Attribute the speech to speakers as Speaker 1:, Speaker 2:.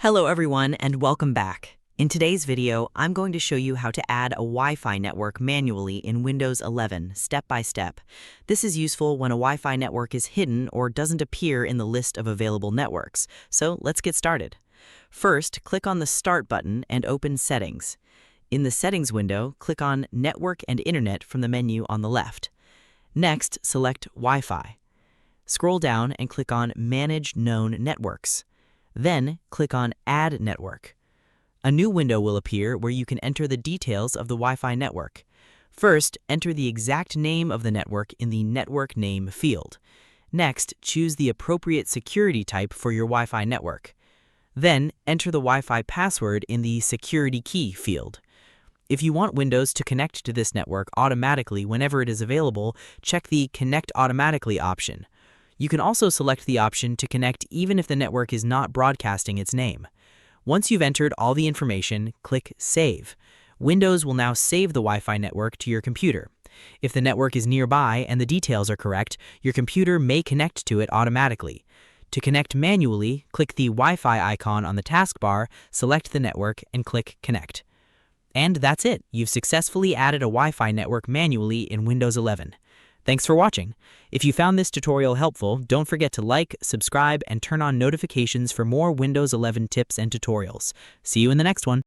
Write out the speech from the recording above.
Speaker 1: Hello everyone and welcome back. In today's video, I'm going to show you how to add a Wi-Fi network manually in Windows 11, step by step. This is useful when a Wi-Fi network is hidden or doesn't appear in the list of available networks. So let's get started. First, click on the Start button and open Settings. In the Settings window, click on Network and Internet from the menu on the left. Next, select Wi-Fi. Scroll down and click on Manage Known Networks. Then, click on Add Network. A new window will appear where you can enter the details of the Wi-Fi network. First, enter the exact name of the network in the Network Name field. Next, choose the appropriate security type for your Wi-Fi network. Then, enter the Wi-Fi password in the Security Key field. If you want Windows to connect to this network automatically whenever it is available, check the Connect Automatically option. You can also select the option to connect even if the network is not broadcasting its name. Once you've entered all the information, click Save. Windows will now save the Wi-Fi network to your computer. If the network is nearby and the details are correct, your computer may connect to it automatically. To connect manually, click the Wi-Fi icon on the taskbar, select the network, and click Connect. And that's it. You've successfully added a Wi-Fi network manually in Windows 11. Thanks for watching. If you found this tutorial helpful, don't forget to like, subscribe, and turn on notifications for more Windows 11 tips and tutorials. See you in the next one.